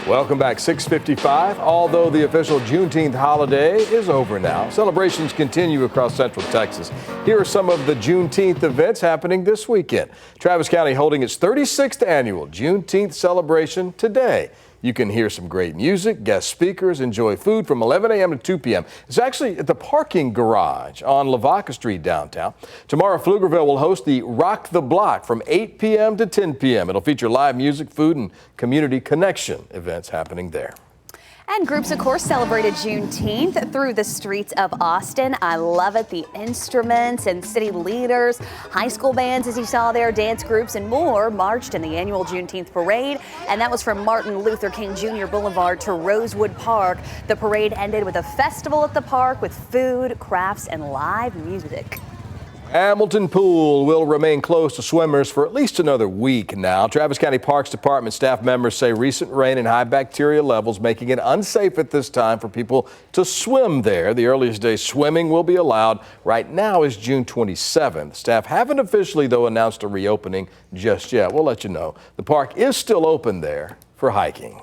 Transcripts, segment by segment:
Welcome back, 6:55. Although the official Juneteenth holiday is over now, celebrations continue across Central Texas. Here are some of the Juneteenth events happening this weekend. Travis County holding its 36th annual Juneteenth celebration today. You can hear some great music, guest speakers, enjoy food from 11 a.m. to 2 p.m. It's actually at the parking garage on Lavaca Street downtown. Tomorrow, Pflugerville will host the Rock the Block from 8 p.m. to 10 p.m. It'll feature live music, food, and community connection events happening there. And groups, of course, celebrated Juneteenth through the streets of Austin. I love it. The instruments and city leaders, high school bands, as you saw there, dance groups and more marched in the annual Juneteenth parade. And that was from Martin Luther King Jr. Boulevard to Rosewood Park. The parade ended with a festival at the park with food, crafts, and live music. Hamilton Pool will remain closed to swimmers for at least another week now. Travis County Parks Department staff members say recent rain and high bacteria levels making it unsafe at this time for people to swim there. The earliest day swimming will be allowed right now is June 27th. Staff haven't officially, though, announced a reopening just yet. We'll let you know. The park is still open there for hiking.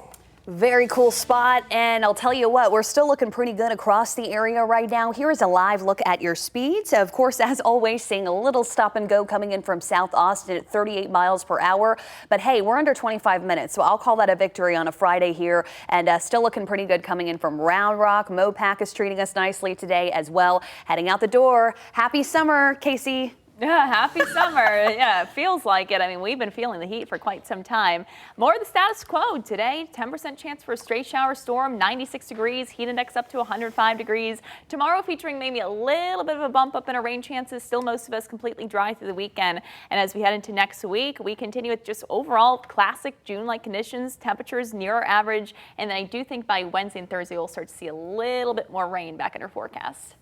Very cool spot, and I'll tell you what, we're still looking pretty good across the area right now. Here is a live look at your speeds. Of course, as always, seeing a little stop and go coming in from South Austin at 38 miles per hour. But hey, we're under 25 minutes, so I'll call that a victory on a Friday here. And still looking pretty good coming in from Round Rock. Mopac is treating us nicely today as well. Heading out the door. Happy summer, Casey. Yeah, happy summer. Yeah, it feels like it. I mean, we've been feeling the heat for quite some time. More of the status quo today. 10% chance for a stray shower storm, 96 degrees, heat index up to 105 degrees. Tomorrow featuring maybe a little bit of a bump up in our rain chances. Still most of us completely dry through the weekend. And as we head into next week, we continue with just overall classic June-like conditions, temperatures near our average. And then I do think by Wednesday and Thursday, we'll start to see a little bit more rain back in our forecast.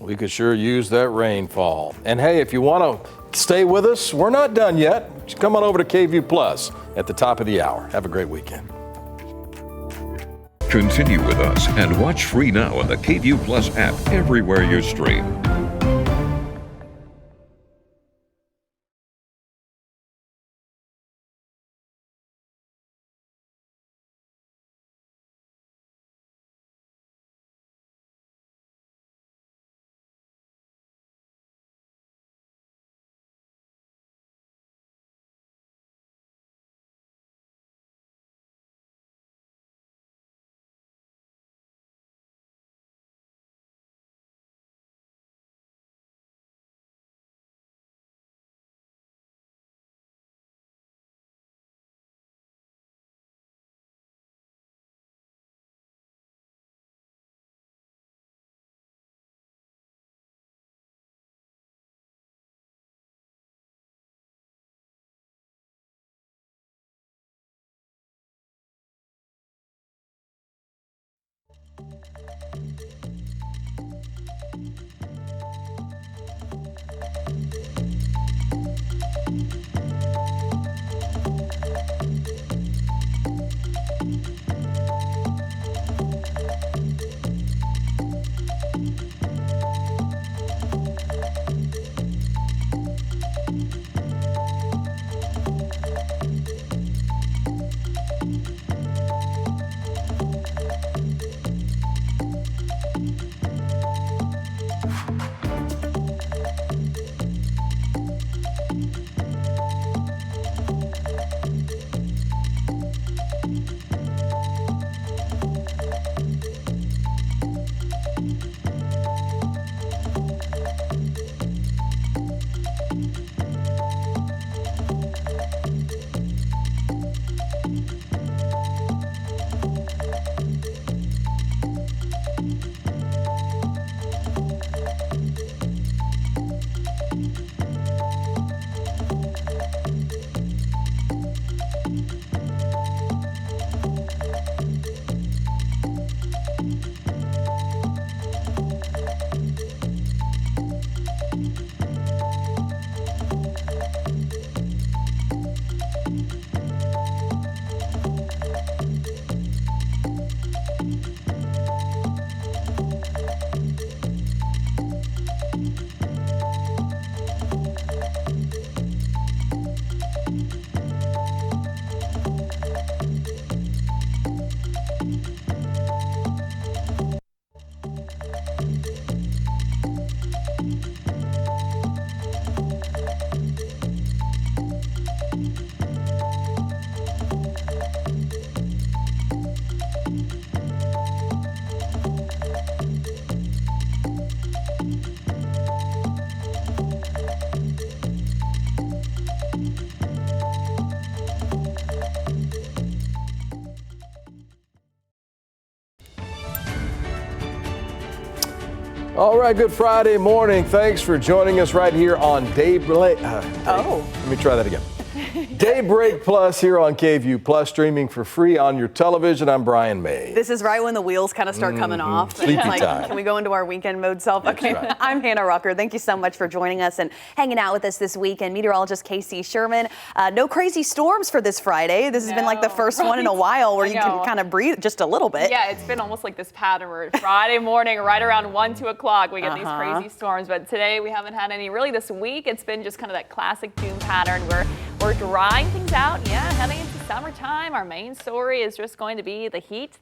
We could sure use that rainfall. And hey, if you want to stay with us, we're not done yet. Just come on over to KVUE Plus at the top of the hour. Have a great weekend. Continue with us and watch free now on the KVUE Plus app everywhere you stream. All right, good Friday morning. Thanks for joining us right here on Daybreak. Let me try that again. Daybreak Plus here on KVUE Plus, streaming for free on your television. I'm Brian May. This is right when the wheels kind of start coming off. Sleepy Like, time. can we go into our weekend mode self? Okay, right. I'm Hannah Rucker. Thank you so much for joining us and hanging out with us this week. And meteorologist Casey Sherman. No crazy storms for this Friday. This has been like the first one in a while where you can kind of breathe just a little bit. Yeah, it's been almost like this pattern where Friday morning, right around 1, 2 o'clock, we get these crazy storms. But today we haven't had any. Really this week, it's been just kind of that classic June pattern where we're drying things out. Yeah, heading into summertime, our main story is just going to be the heat,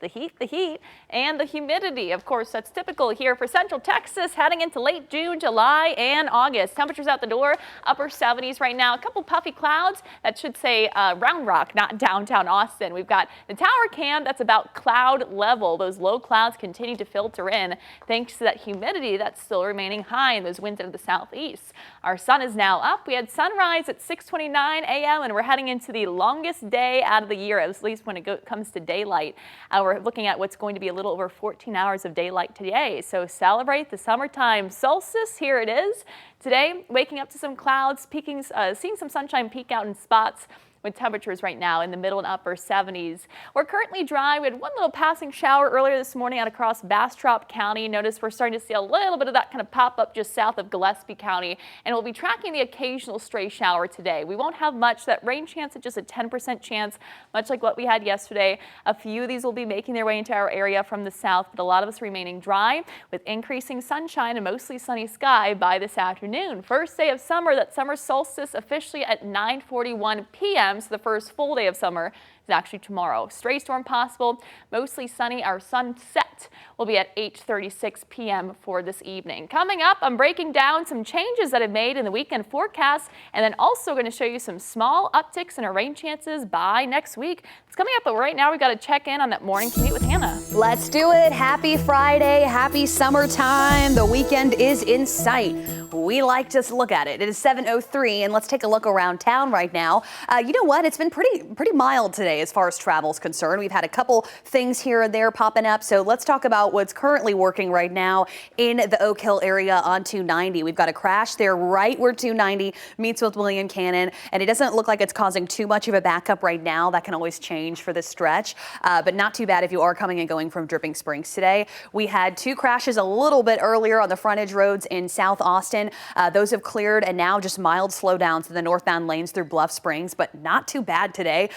and the humidity. Of course, that's typical here for Central Texas heading into late June, July, and August. Temperatures out the door, upper 70s right now. A couple puffy clouds. That should say Round Rock, not downtown Austin. We've got the tower cam that's about cloud level. Those low clouds continue to filter in thanks to that humidity that's still remaining high and those winds out of the southeast. Our sun is now up. We had sunrise at 6:29 a.m. and we're heading into the longest day out of the year, at least when it comes to daylight. We're looking at what's going to be a little over 14 hours of daylight today. So celebrate the summertime solstice. Here it is. Today, waking up to some clouds, seeing some sunshine peek out in spots, with temperatures right now in the middle and upper 70s. We're currently dry. We had one little passing shower earlier this morning out across Bastrop County. Notice we're starting to see a little bit of that kind of pop up just south of Gillespie County, and we'll be tracking the occasional stray shower today. We won't have much. That rain chance at just a 10% chance, much like what we had yesterday. A few of these will be making their way into our area from the south, but a lot of us remaining dry with increasing sunshine and mostly sunny sky by this afternoon. First day of summer, that summer solstice officially at 9:41 p.m. So the first full day of summer is actually tomorrow. Stray storm possible, mostly sunny. Our sunset will be at 8:36 p.m. for this evening. Coming up, I'm breaking down some changes that I've made in the weekend forecast, and then also going to show you some small upticks in our rain chances by next week. It's coming up, but right now we've got to check in on that morning commute with Hannah. Let's do it. Happy Friday. Happy summertime. The weekend is in sight. We like to look at it. It is 7:03, and let's take a look around town right now. You know what? It's been pretty mild today as far as travel is concerned. We've had a couple things here and there popping up. So let's talk about what's currently working right now in the Oak Hill area on 290. We've got a crash there right where 290 meets with William Cannon, and it doesn't look like it's causing too much of a backup right now. That can always change for this stretch, but not too bad if you are coming and going from Dripping Springs today. We had two crashes a little bit earlier on the frontage roads in South Austin. Those have cleared, and now just mild slowdowns in the northbound lanes through Bluff Springs, but not too bad today.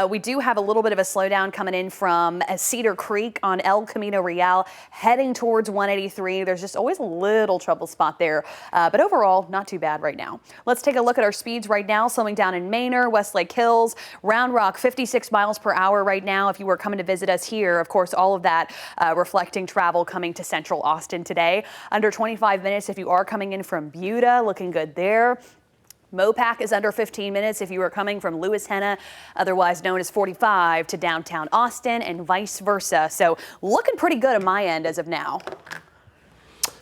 We do have a little bit of a slowdown coming in from Cedar Creek on El Camino Real, heading towards 183. There's just always a little trouble spot there, but overall, not too bad right now. Let's take a look at our speeds right now. Slowing down in Manor, Westlake Hills, Round Rock, 56 miles per hour right now. If you were coming to visit us here, of course, all of that reflecting travel coming to Central Austin today. Under 25 minutes if you are coming in from Buda, looking good there. Mopac is under 15 minutes if you are coming from Lewis Henna, otherwise known as 45, to downtown Austin, and vice versa. So looking pretty good on my end as of now.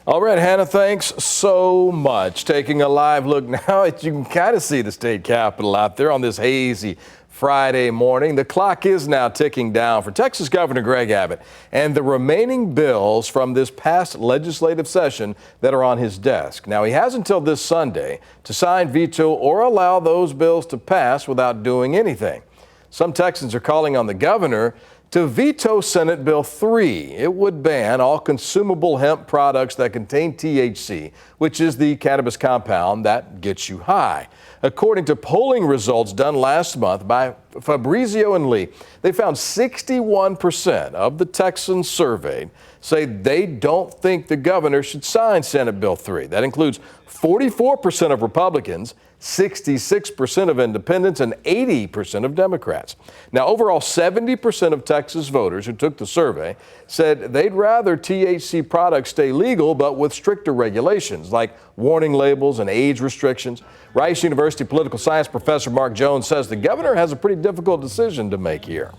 All right, Hannah, thanks so much. Taking a live look now, you can kind of see the state capitol out there on this hazy Friday morning. The clock is now ticking down for Texas Governor Greg Abbott and the remaining bills from this past legislative session that are on his desk. Now, he has until this Sunday to sign, veto, or allow those bills to pass without doing anything. Some Texans are calling on the governor to veto Senate Bill 3. It would ban all consumable hemp products that contain THC, which is the cannabis compound that gets you high. According to polling results done last month by Fabrizio and Lee, they found 61% of the Texans surveyed say they don't think the governor should sign Senate Bill 3. That includes 44% of Republicans, 66% of independents, and 80% of Democrats. Now, overall, 70% of Texas voters who took the survey said they'd rather THC products stay legal, but with stricter regulations like warning labels and age restrictions. Rice University political science professor Mark Jones says the governor has a pretty difficult decision to make here.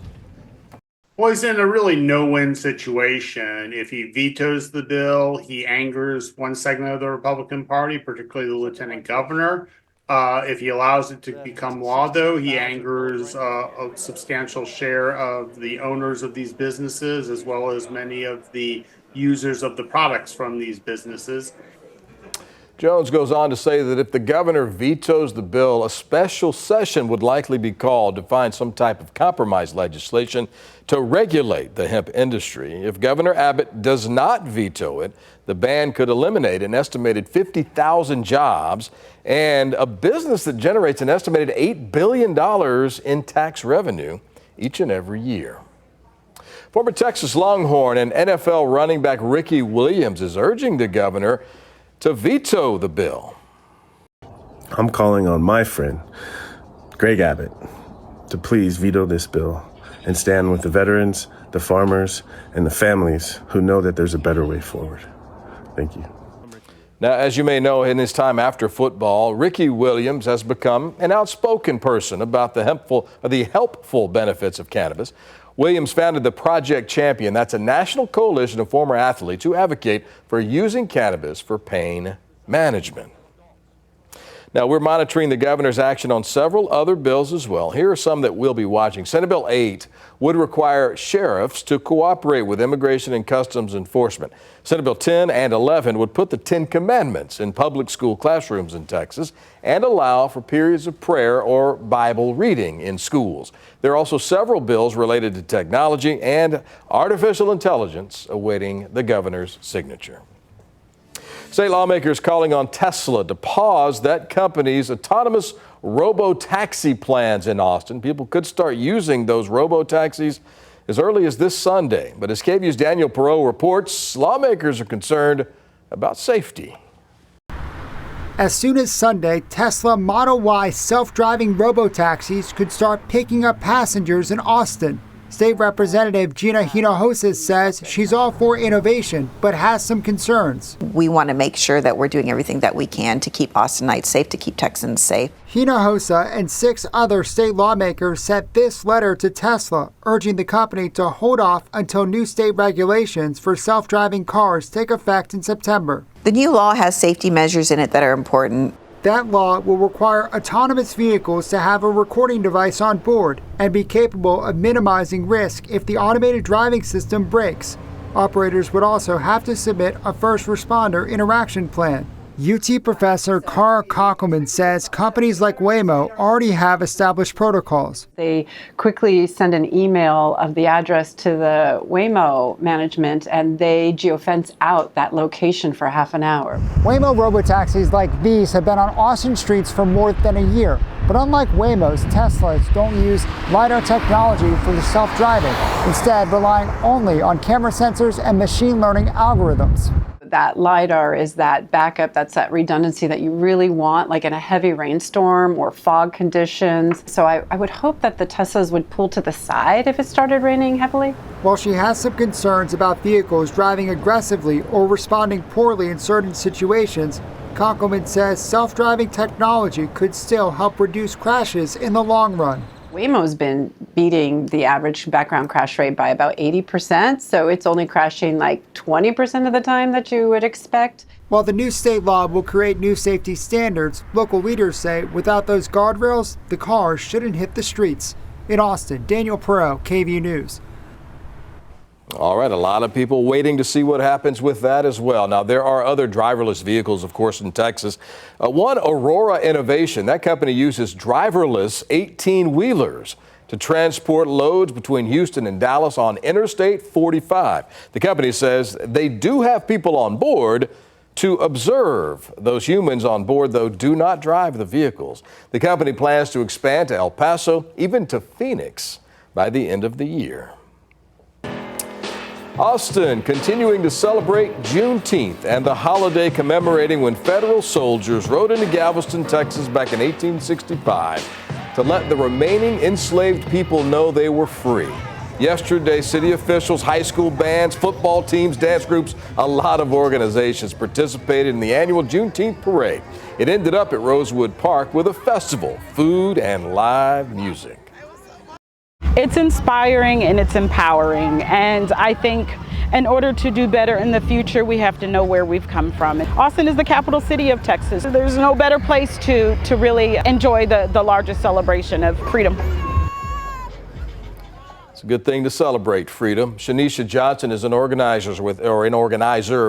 Well, he's in a really no-win situation. If he vetoes the bill, he angers one segment of the Republican Party, particularly the lieutenant governor, If he allows it to become law, though, he angers a substantial share of the owners of these businesses, as well as many of the users of the products from these businesses. Jones goes on to say that if the governor vetoes the bill, a special session would likely be called to find some type of compromise legislation to regulate the hemp industry. If Governor Abbott does not veto it, the ban could eliminate an estimated 50,000 jobs and a business that generates an estimated $8 billion in tax revenue each and every year. Former Texas Longhorn and NFL running back Ricky Williams is urging the governor to veto the bill. I'm calling on my friend, Greg Abbott, to please veto this bill and stand with the veterans, the farmers, and the families who know that there's a better way forward. Thank you. Now, as you may know, in his time after football, Ricky Williams has become an outspoken person about the helpful benefits of cannabis. Williams founded the Project Champion. That's a national coalition of former athletes who advocate for using cannabis for pain management. Now, we're monitoring the governor's action on several other bills as well. Here are some that we'll be watching. Senate Bill 8 would require sheriffs to cooperate with Immigration and Customs Enforcement. Senate Bill 10 and 11 would put the 10 Commandments in public school classrooms in Texas and allow for periods of prayer or Bible reading in schools. There are also several bills related to technology and artificial intelligence awaiting the governor's signature. State lawmakers calling on Tesla to pause that company's autonomous robo-taxi plans in Austin. People could start using those robo-taxis as early as this Sunday. But as KVUE's Daniel Perot reports, lawmakers are concerned about safety. As soon as Sunday, Tesla Model Y self-driving robo-taxis could start picking up passengers in Austin. State Representative Gina Hinojosa says she's all for innovation, but has some concerns. We want to make sure that we're doing everything that we can to keep Austinites safe, to keep Texans safe. Hinojosa and 6 other state lawmakers sent this letter to Tesla, urging the company to hold off until new state regulations for self-driving cars take effect in September. The new law has safety measures in it that are important. That law will require autonomous vehicles to have a recording device on board and be capable of minimizing risk if the automated driving system breaks. Operators would also have to submit a first responder interaction plan. UT professor Cara Kockelman says companies like Waymo already have established protocols. They quickly send an email of the address to the Waymo management and they geofence out that location for half an hour. Waymo robotaxis like these have been on Austin streets for more than a year. But unlike Waymo's, Teslas don't use LiDAR technology for the self-driving, instead relying only on camera sensors and machine learning algorithms. That LiDAR is that backup, that's that redundancy that you really want, like in a heavy rainstorm or fog conditions. So I would hope that the Teslas would pull to the side if it started raining heavily. While she has some concerns about vehicles driving aggressively or responding poorly in certain situations, Kockelman says self-driving technology could still help reduce crashes in the long run. Waymo's been beating the average background crash rate by about 80%, so it's only crashing like 20% of the time that you would expect. While the new state law will create new safety standards, local leaders say without those guardrails, the cars shouldn't hit the streets. In Austin, Daniel Perot, KVUE News. All right, a lot of people waiting to see what happens with that as well. Now, there are other driverless vehicles, of course, in Texas. One, Aurora Innovation. That company uses driverless 18-wheelers to transport loads between Houston and Dallas on Interstate 45. The company says they do have people on board to observe. Those humans on board, though, do not drive the vehicles. The company plans to expand to El Paso, even to Phoenix, by the end of the year. Austin continuing to celebrate Juneteenth and the holiday commemorating when federal soldiers rode into Galveston, Texas back in 1865 to let the remaining enslaved people know they were free. Yesterday, city officials, high school bands, football teams, dance groups, a lot of organizations participated in the annual Juneteenth parade. It ended up at Rosewood Park with a festival, food, and live music. It's inspiring and it's empowering, and I think in order to do better in the future, we have to know where we've come from. Austin is the capital city of Texas. There's no better place to really enjoy the largest celebration of freedom. It's a good thing to celebrate freedom. Shanisha Johnson is an organizer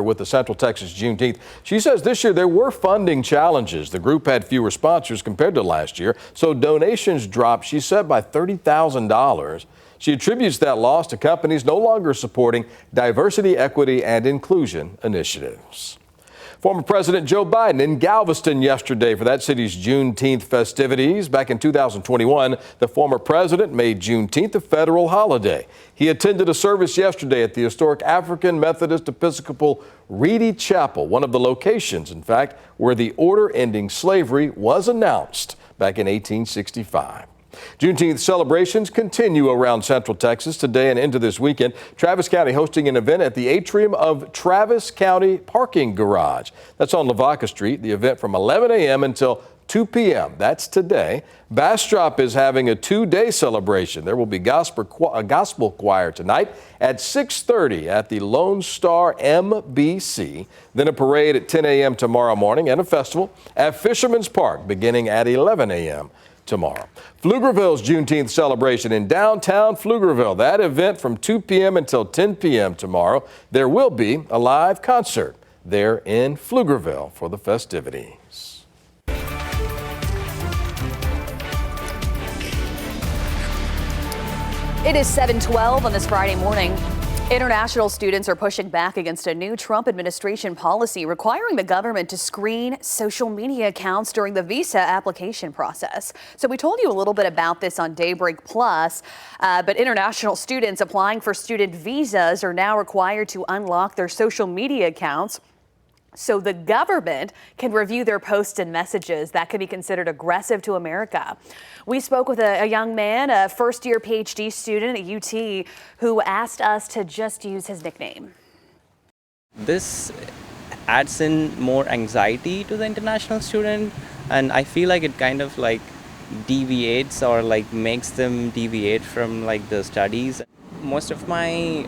with the Central Texas Juneteenth. She says this year there were funding challenges. The group had fewer sponsors compared to last year, so donations dropped, she said, by $30,000. She attributes that loss to companies no longer supporting diversity, equity, and inclusion initiatives. Former President Joe Biden in Galveston yesterday for that city's Juneteenth festivities. Back in 2021, the former president made Juneteenth a federal holiday. He attended a service yesterday at the historic African Methodist Episcopal Reedy Chapel, one of the locations, in fact, where the order ending slavery was announced back in 1865. Juneteenth celebrations continue around Central Texas today and into this weekend. Travis County hosting an event at the atrium of Travis County Parking Garage. That's on Lavaca Street. The event from 11 a.m. until 2 p.m. That's today. Bastrop is having a 2-day celebration. There will be a gospel choir tonight at 6:30 at the Lone Star MBC. Then a parade at 10 a.m. tomorrow morning and a festival at Fisherman's Park beginning at 11 a.m. tomorrow. Pflugerville's Juneteenth celebration in downtown Pflugerville. That event from 2 p.m. until 10 p.m. tomorrow. There will be a live concert there in Pflugerville for the festivities. It is 7:12 on this Friday morning. International students are pushing back against a new Trump administration policy requiring the government to screen social media accounts during the visa application process. So we told you a little bit about this on Daybreak Plus, but international students applying for student visas are now required to unlock their social media accounts so the government can review their posts and messages. That could be considered aggressive to America. We spoke with a young man, a first-year PhD student at UT, who asked us to just use his nickname. This adds in more anxiety to the international student, and I feel like it kind of like deviates or like makes them deviate from like the studies. Most of my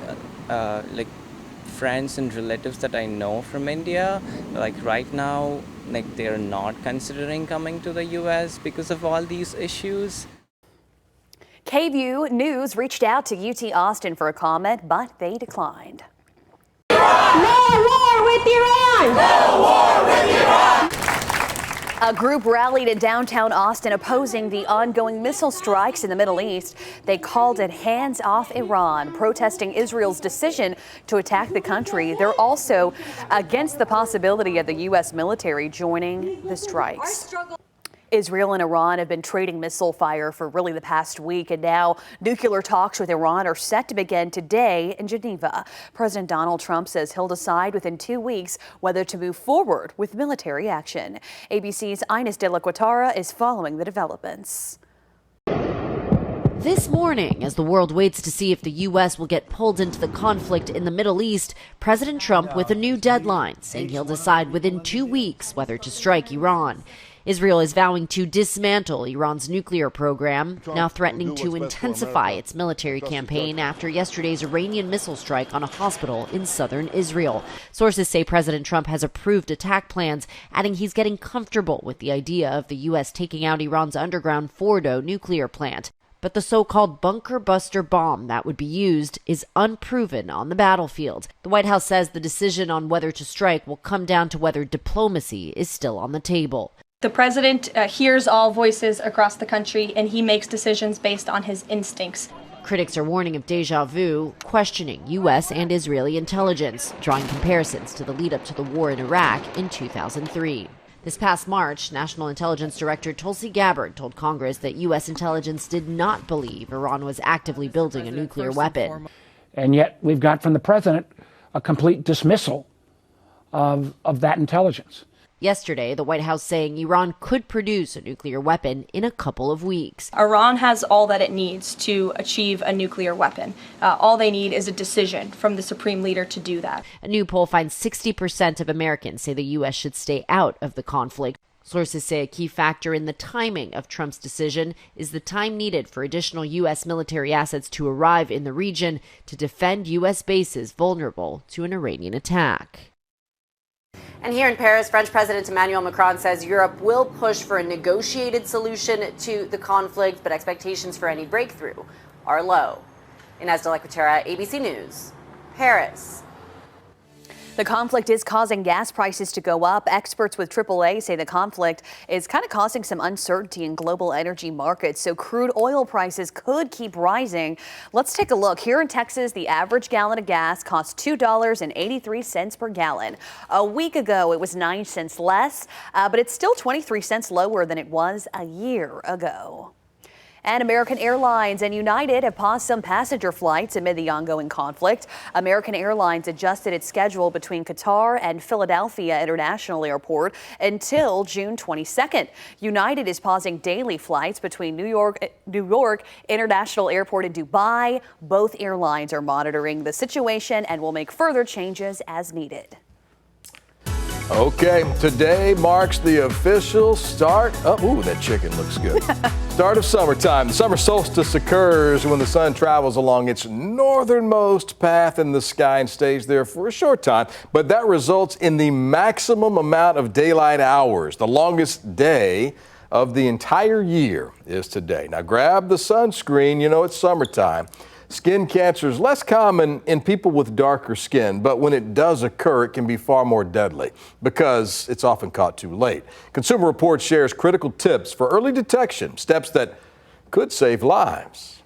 friends and relatives that I know from India, like right now, like they're not considering coming to the US because of all these issues. KVUE News reached out to UT Austin for a comment, but they declined. No war with Iran! No war with Iran! A group rallied in downtown Austin opposing the ongoing missile strikes in the Middle East. They called it Hands Off Iran, protesting Israel's decision to attack the country. They're also against the possibility of the U.S. military joining the strikes. Israel and Iran have been trading missile fire for really the past week, and now nuclear talks with Iran are set to begin today in Geneva. President Donald Trump says he'll decide within 2 weeks whether to move forward with military action. ABC's Ines de la Quatara is following the developments. This morning, as the world waits to see if the U.S. will get pulled into the conflict in the Middle East, President Trump with a new deadline, saying he'll decide within 2 weeks whether to strike Iran. Israel is vowing to dismantle Iran's nuclear program, now threatening to intensify its military campaign after yesterday's Iranian missile strike on a hospital in southern Israel. Sources say President Trump has approved attack plans, adding he's getting comfortable with the idea of the U.S. taking out Iran's underground Fordo nuclear plant. But the so-called bunker buster bomb that would be used is unproven on the battlefield. The White House says the decision on whether to strike will come down to whether diplomacy is still on the table. The president hears all voices across the country, and he makes decisions based on his instincts. Critics are warning of déjà vu, questioning U.S. and Israeli intelligence, drawing comparisons to the lead-up to the war in Iraq in 2003. This past March, National Intelligence Director Tulsi Gabbard told Congress that U.S. intelligence did not believe Iran was actively building a nuclear weapon. And yet we've got from the president a complete dismissal of that intelligence. Yesterday, the White House saying Iran could produce a nuclear weapon in a couple of weeks. Iran has all that it needs to achieve a nuclear weapon. All they need is a decision from the supreme leader to do that. A new poll finds 60% of Americans say the U.S. should stay out of the conflict. Sources say a key factor in the timing of Trump's decision is the time needed for additional U.S. military assets to arrive in the region to defend U.S. bases vulnerable to an Iranian attack. And here in Paris, French President Emmanuel Macron says Europe will push for a negotiated solution to the conflict, but expectations for any breakthrough are low. Inez de la Cuetara, ABC News, Paris. The conflict is causing gas prices to go up. Experts with AAA say the conflict is kind of causing some uncertainty in global energy markets, so crude oil prices could keep rising. Let's take a look. Here in Texas, the average gallon of gas costs $2.83 per gallon. A week ago, it was 9 cents less, but it's still 23 cents lower than it was a year ago. And American Airlines and United have paused some passenger flights amid the ongoing conflict. American Airlines adjusted its schedule between Qatar and Philadelphia International Airport until June 22nd. United is pausing daily flights between New York International Airport and Dubai. Both airlines are monitoring the situation and will make further changes as needed. Okay, today marks the official start of, ooh, that chicken looks good. Start of summertime. The summer solstice occurs when the sun travels along its northernmost path in the sky and stays there for a short time, but that results in the maximum amount of daylight hours. The longest day of the entire year is today. Now grab the sunscreen, you know it's summertime. Skin cancer is less common in people with darker skin, but when it does occur, it can be far more deadly because it's often caught too late. Consumer Reports shares critical tips for early detection, steps that could save lives.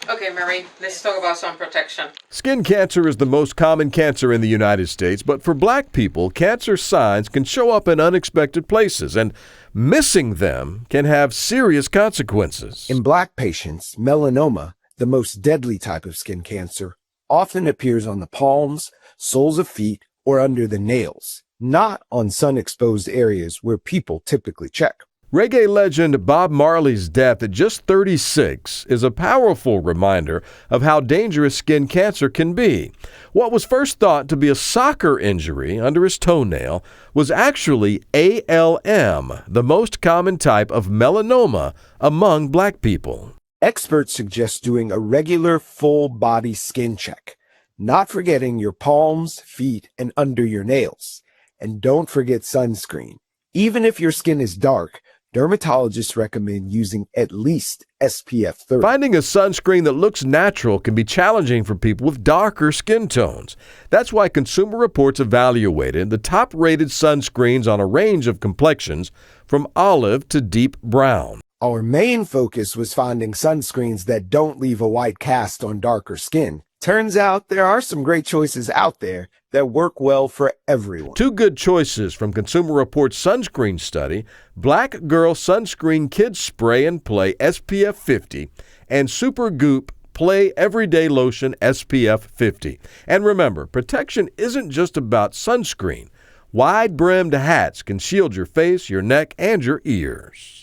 Okay, Mary, let's talk about sun protection. Skin cancer is the most common cancer in the United States, but for Black people, cancer signs can show up in unexpected places, and missing them can have serious consequences. In Black patients, melanoma, the most deadly type of skin cancer, often appears on the palms, soles of feet, or under the nails, not on sun-exposed areas where people typically check. Reggae legend Bob Marley's death at just 36 is a powerful reminder of how dangerous skin cancer can be. What was first thought to be a soccer injury under his toenail was actually ALM, the most common type of melanoma among Black people. Experts suggest doing a regular full-body skin check, not forgetting your palms, feet, and under your nails. And don't forget sunscreen. Even if your skin is dark, dermatologists recommend using at least SPF 30. Finding a sunscreen that looks natural can be challenging for people with darker skin tones. That's why Consumer Reports evaluated the top-rated sunscreens on a range of complexions from olive to deep brown. Our main focus was finding sunscreens that don't leave a white cast on darker skin. Turns out there are some great choices out there that work well for everyone. Two good choices from Consumer Reports sunscreen study: Black Girl Sunscreen Kids Spray and Play SPF 50 and Super Goop Play Everyday Lotion SPF 50. And remember, protection isn't just about sunscreen. Wide-brimmed hats can shield your face, your neck, and your ears.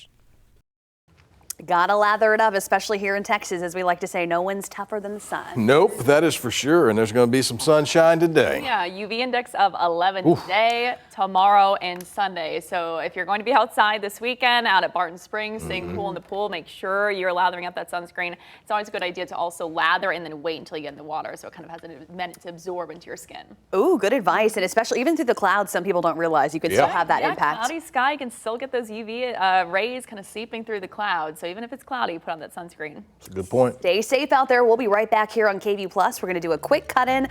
Gotta lather it up, especially here in Texas. As we like to say, no one's tougher than the sun. Nope, that is for sure. And there's going to be some sunshine today. Yeah, UV index of 11 today, tomorrow, and Sunday. So if you're going to be outside this weekend, out at Barton Springs, staying cool in the pool, make sure you're lathering up that sunscreen. It's always a good idea to also lather and then wait until you get in the water, so it kind of has a minute to absorb into your skin. Ooh, good advice. And especially even through the clouds, some people don't realize you can still have that impact. Cloudy sky, you can still get those UV rays kind of seeping through the clouds. So even if it's cloudy, put on that sunscreen. That's a good point. Stay safe out there. We'll be right back here on KVUE Plus. We're going to do a quick cut-in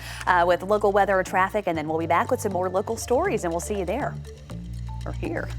with local weather and traffic, and then we'll be back with some more local stories, and we'll see you there. Or here.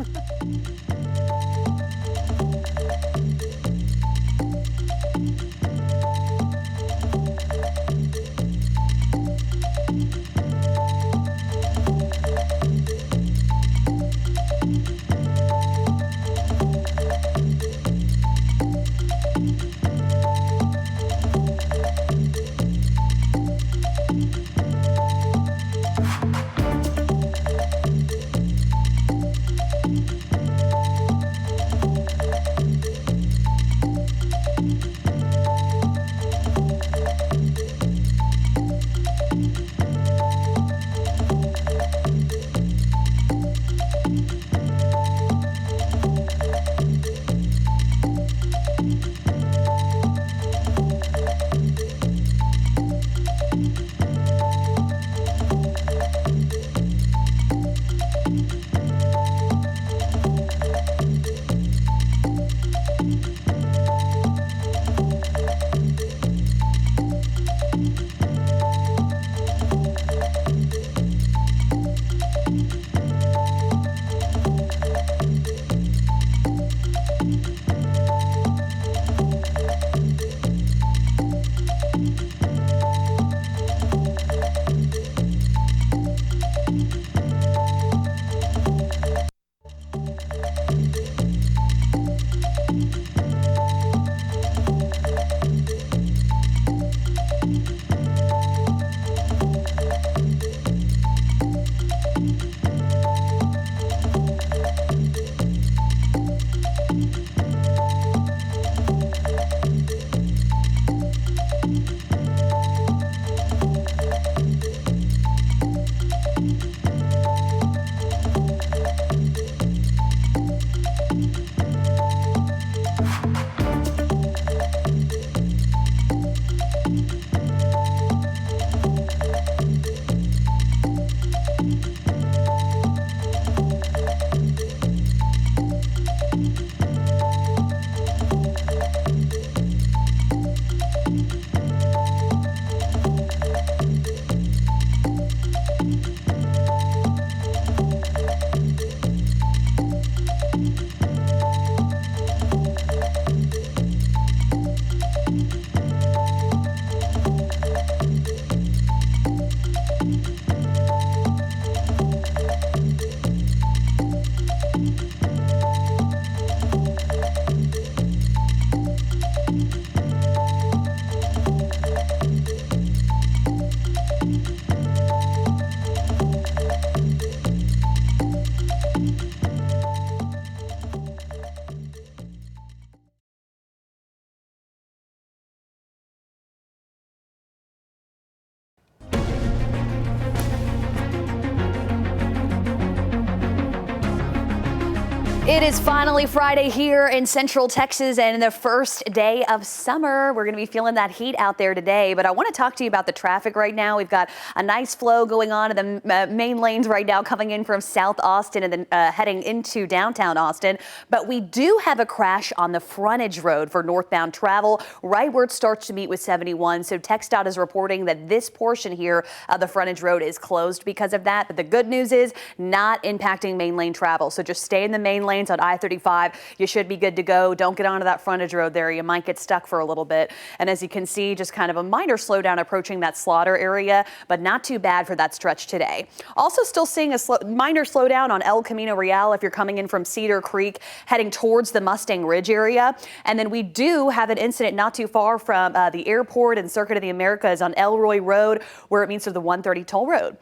It is finally Friday here in Central Texas and the first day of summer. We're going to be feeling that heat out there today, but I want to talk to you about the traffic right now. We've got a nice flow going on in the main lanes right now coming in from South Austin and then heading into downtown Austin. But we do have a crash on the frontage road for northbound travel right where it starts to meet with 71. So TxDOT is reporting that this portion here of the frontage road is closed because of that. But the good news is not impacting main lane travel. So just stay in the main lane on I-35. You should be good to go. Don't get onto that frontage road there. You might get stuck for a little bit. And as you can see, just kind of a minor slowdown approaching that Slaughter area, but not too bad for that stretch today. Also still seeing a minor slowdown on El Camino Real if you're coming in from Cedar Creek, heading towards the Mustang Ridge area. And then we do have an incident not too far from the airport and Circuit of the Americas on Elroy Road, where it meets with the 130 toll road.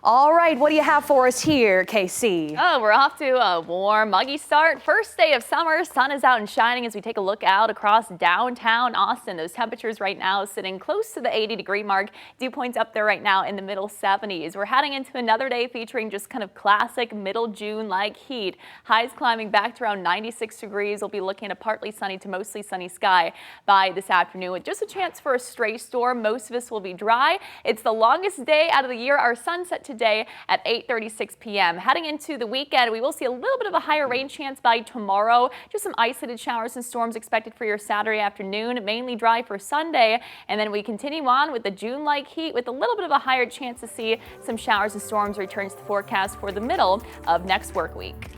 All right, what do you have for us here, KC? Oh, we're off to a warm, muggy start. First day of summer, sun is out and shining as we take a look out across downtown Austin. Those temperatures right now sitting close to the 80-degree mark. Dew points up there right now in the middle 70s. We're heading into another day featuring just kind of classic middle June-like heat. Highs climbing back to around 96 degrees. We'll be looking at a partly sunny to mostly sunny sky by this afternoon with just a chance for a stray storm. Most of us will be dry. It's the longest day out of the year. Our sunset today at 8:36 p.m. Heading into the weekend, we will see a little bit of a higher rain chance by tomorrow. Just some isolated showers and storms expected for your Saturday afternoon, mainly dry for Sunday. And then we continue on with the June-like heat with a little bit of a higher chance to see some showers and storms return to the forecast for the middle of next work week.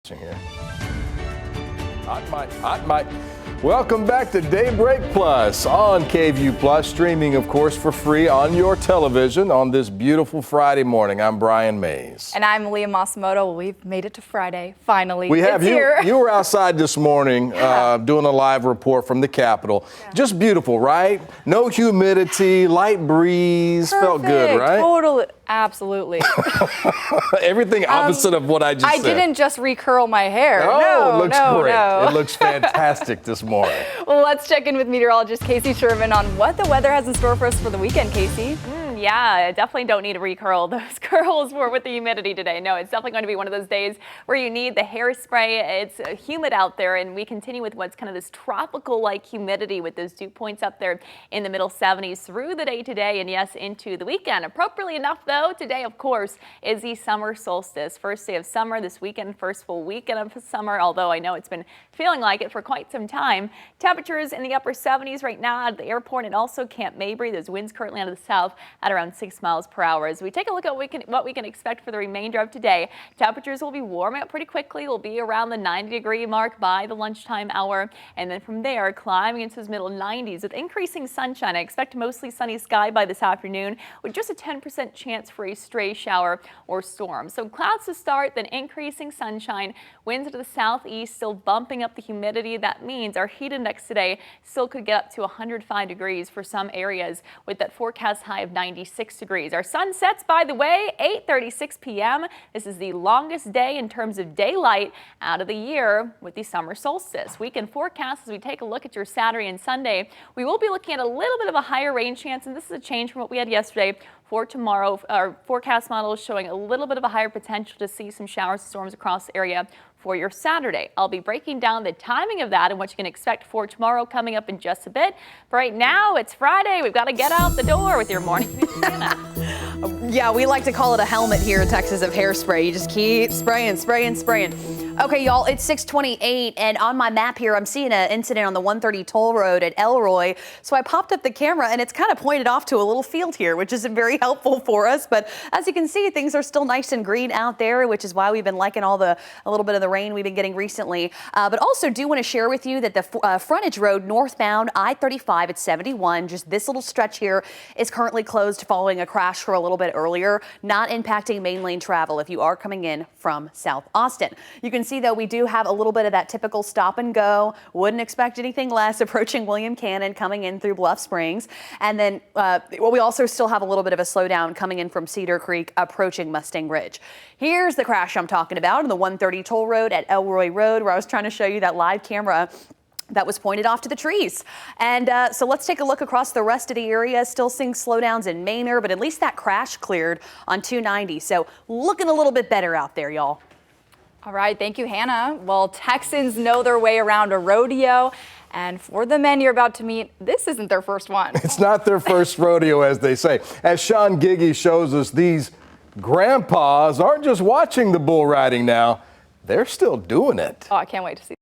Here. Hot mic. Welcome back to Daybreak Plus on KVUE Plus, streaming, of course, for free on your television on this beautiful Friday morning. I'm Brian Mays. And I'm Leah Masimoto. We've made it to Friday, finally. We have. It's here. You were outside this morning doing a live report from the Capitol. Yeah. Just beautiful, right? No humidity, light breeze. Perfect. Felt good, right? Totally. Absolutely. Everything opposite of what I just said. I didn't just recurl my hair. Oh, it looks great. No. It looks fantastic this morning. Well, let's check in with meteorologist Casey Sherman on what the weather has in store for us for the weekend, Casey. Yeah, I definitely don't need to recurl those curls with the humidity today. No, it's definitely going to be one of those days where you need the hairspray. It's humid out there, and we continue with what's kind of this tropical-like humidity with those dew points up there in the middle 70s through the day today, and yes, into the weekend. Appropriately enough, though, today, of course, is the summer solstice. First day of summer this weekend, first full weekend of summer, although I know it's been feeling like it for quite some time. Temperatures in the upper 70s right now out of the airport and also Camp Mabry. Those winds currently out of the south at around 6 miles per hour. As we take a look at what we can expect for the remainder of today, temperatures will be warming up pretty quickly. We'll be around the 90-degree mark by the lunchtime hour, and then from there climbing into those middle 90s with increasing sunshine. I expect mostly sunny sky by this afternoon with just a 10% chance for a stray shower or storm. So clouds to start, then increasing sunshine. Winds to the southeast still bumping up the humidity. That means our heat index today still could get up to 105 degrees for some areas with that forecast high of 96 degrees. Our sun sets, by the way, 8:36 p.m. This is the longest day in terms of daylight out of the year with the summer solstice. Weekend forecast, as we take a look at your Saturday and Sunday, we will be looking at a little bit of a higher rain chance, and this is a change from what we had yesterday. For tomorrow, our forecast model is showing a little bit of a higher potential to see some showers and storms across the area for your Saturday. I'll be breaking down the timing of that and what you can expect for tomorrow coming up in just a bit. But right now, it's Friday. We've got to get out the door with your morning news, Hannah. Yeah, we like to call it a helmet here in Texas of hairspray. You just keep spraying, spraying, spraying. Okay, y'all, it's 6:28, and on my map here, I'm seeing an incident on the 130 toll road at Elroy. So I popped up the camera, and it's kind of pointed off to a little field here, which isn't very helpful for us. But as you can see, things are still nice and green out there, which is why we've been liking a little bit of the rain we've been getting recently. But also do want to share with you that the frontage road northbound I-35 at 71, just this little stretch here, is currently closed following a crash for a little bit earlier, not impacting main lane travel if you are coming in from South Austin. You can see, though, we do have a little bit of that typical stop and go. Wouldn't expect anything less approaching William Cannon coming in through Bluff Springs. And then we also still have a little bit of a slowdown coming in from Cedar Creek approaching Mustang Ridge. Here's the crash I'm talking about on the 130 toll road at Elroy Road, where I was trying to show you that live camera that was pointed off to the trees. And so let's take a look across the rest of the area. Still seeing slowdowns in Manor, but at least that crash cleared on 290. So looking a little bit better out there, y'all. All right, thank you, Hannah. Well, Texans know their way around a rodeo. And for the men you're about to meet, this isn't their first one. It's not their first rodeo, as they say. As Sean Giggy shows us, these grandpas aren't just watching the bull riding now. They're still doing it. Oh, I can't wait to see.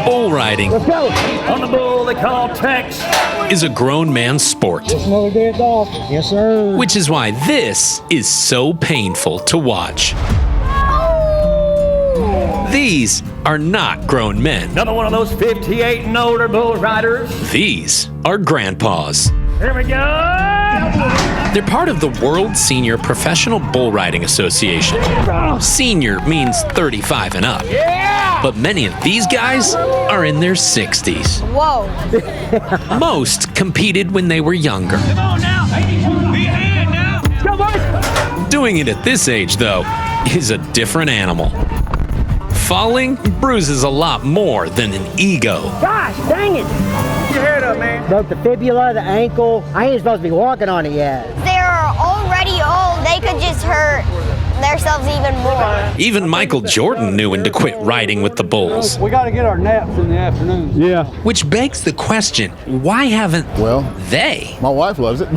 Bull riding on the bull they call Tex is a grown man's sport. Yes, sir. Which is why this is so painful to watch. These are not grown men. Another one of those 58 and older bull riders. These are grandpas. Here we go. They're part of the World Senior Professional Bull Riding Association. Senior means 35 and up. But many of these guys are in their 60s. Whoa. Most competed when they were younger. Come on now. Be a hand now. Go, boys. Doing it at this age, though, is a different animal. Falling bruises a lot more than an ego. Gosh, dang it. Get your head up, man. Broke the fibula, the ankle. I ain't supposed to be walking on it yet. They're already old. They could just hurt themselves even more. Even Michael Jordan knew when to quit riding with the bulls. We got to get our naps in the afternoon. Yeah. Which begs the question, why haven't they? My wife loves it.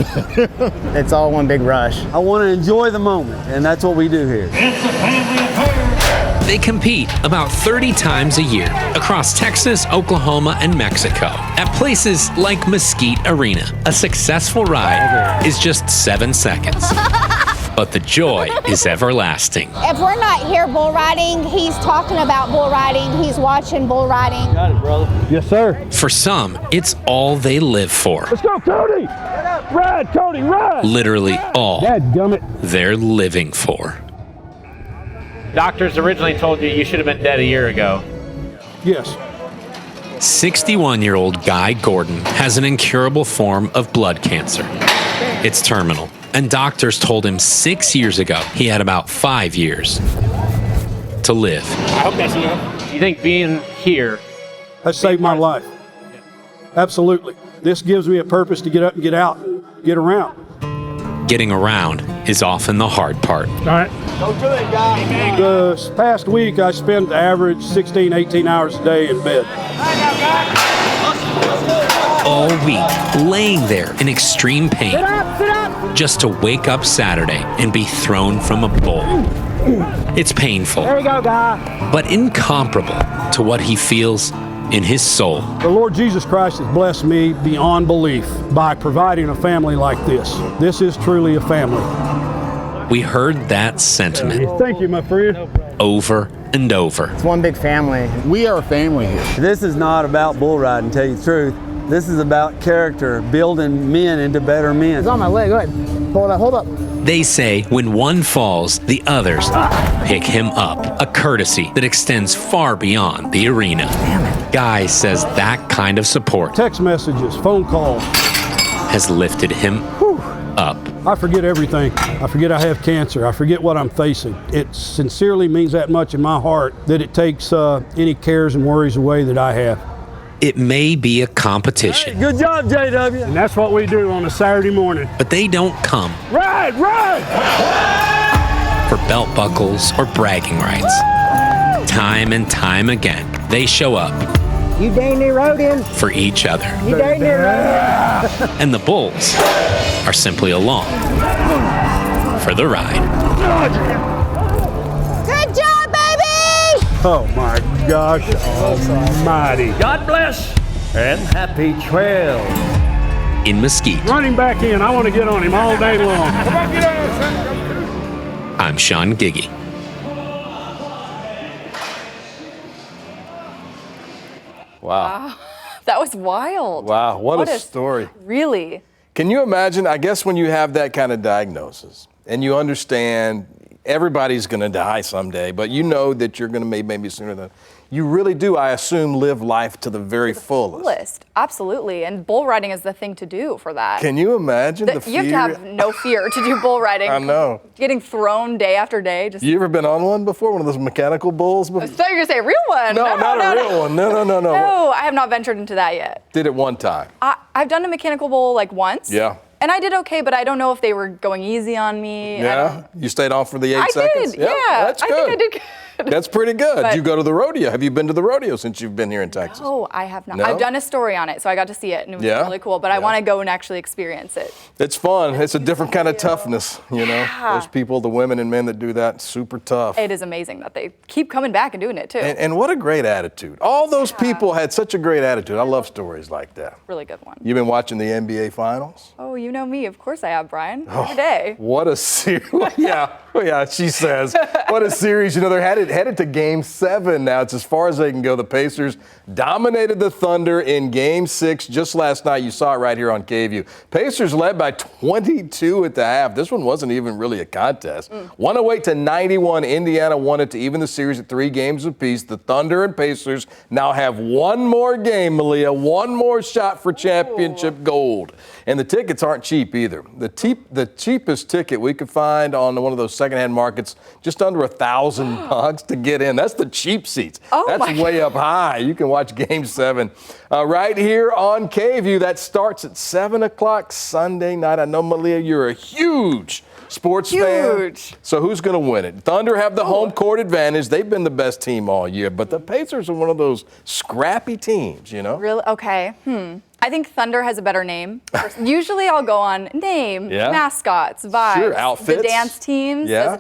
It's all one big rush. I want to enjoy the moment, and that's what we do here. It's a family affair. They compete about 30 times a year across Texas, Oklahoma, and Mexico at places like Mesquite Arena. A successful ride is just 7 seconds. But the joy is everlasting. If we're not here bull riding, he's talking about bull riding, he's watching bull riding. Got it, brother. Yes, sir. For some, it's all they live for. Let's go, Cody! Ride, Cody, ride! Literally all Dadgummit. they're living for. Doctors originally told you should have been dead a year ago. Yes. 61-year-old Guy Gordon has an incurable form of blood cancer. It's terminal, and doctors told him 6 years ago he had about 5 years to live. I hope that's enough. You think being here has saved my life? Absolutely. This gives me a purpose to get up and get out, get around. Getting around is often the hard part. All right. Go to it, guy. This past week, I spent the average 16, 18 hours a day in bed. All week, laying there in extreme pain, just to wake up Saturday and be thrown from a bull. It's painful, There you go, guy. but incomparable to what he feels in his soul. The Lord Jesus Christ has blessed me beyond belief by providing a family like this. This is truly a family. We heard that sentiment Thank you, my friend. over and over. It's one big family. We are a family here. This is not about bull riding, to tell you the truth. This is about character, building men into better men. It's on my leg. Go ahead. Hold up. They say when one falls, the others pick him up, a courtesy that extends far beyond the arena. Guy says that kind of support Text messages, phone calls. has lifted him up. I forget everything. I forget I have cancer. I forget what I'm facing. It sincerely means that much in my heart that it takes any cares and worries away that I have. It may be a competition, Good job, JW. And that's what we do on a Saturday morning. but they don't come Ride! for belt buckles or bragging rights. Time and time again, they show up You dang near rode in. for each other. You dang near rode in. And the bulls are simply along for the ride. Good job, baby! Oh my gosh almighty. God bless and happy trails. In Mesquite, Running back in. I want to get on him all day long. I'm Sean Giggy. Wow. That was wild. Wow, what a story. Really? Can you imagine, I guess when you have that kind of diagnosis and you understand everybody's going to die someday, but you know that you're going to maybe sooner than you really do, I assume, live life to the very fullest. Absolutely. And bull riding is the thing to do for that. Can you imagine the fear? You have to have no fear to do bull riding. I know. Getting thrown day after day. Just. You ever been on one before? One of those mechanical bulls? I thought you were going to say a real one. No, not a real one. No. No, I have not ventured into that yet. Did it one time. I've done a mechanical bull like once. Yeah. And I did okay, but I don't know if they were going easy on me. Yeah? You stayed on for the 8 I seconds? did, yeah. That's good. I think I did good. That's pretty good. But- You go to the rodeo. Have you been to the rodeo since you've been here in Texas? Oh, I have not. No? I've done a story on it, so I got to see it, and it was Yeah? really cool. But I want to go and actually experience it. It's fun. It's a different kind of toughness, you know. Yeah. Those people, the women and men that do that, super tough. It is amazing that they keep coming back and doing it too. And what a great attitude. All those people had such a great attitude. I love stories like that. Really good one. You've been watching the NBA Finals? Oh, you know me. Of course I have, Brian. Oh, Every day. What a series. yeah, she says. What a series. You know, they're headed to Game 7 now. It's as far as they can go. The Pacers dominated the Thunder in Game 6 just last night. You saw it right here on KVUE. Pacers led by 22 at the half. This one wasn't even really a contest. 108-91. Indiana won it to even the series at 3 games apiece. The Thunder and Pacers now have one more game, Malia. One more shot for championship gold. And the tickets aren't cheap either. The cheapest ticket we could find on one of those secondhand markets, just under $1,000 to get in. That's the cheap seats. That's way up high. You can watch Game 7 right here on KVUE. That starts at 7 o'clock Sunday night. I know, Malia, you're a huge sports fan. So who's going to win it? Thunder have the home court advantage. They've been the best team all year, but the Pacers are one of those scrappy teams, you know? Really? Okay. I think Thunder has a better name. Usually I'll go on name, mascots, vibes, Sure, outfits. the dance teams. Yeah.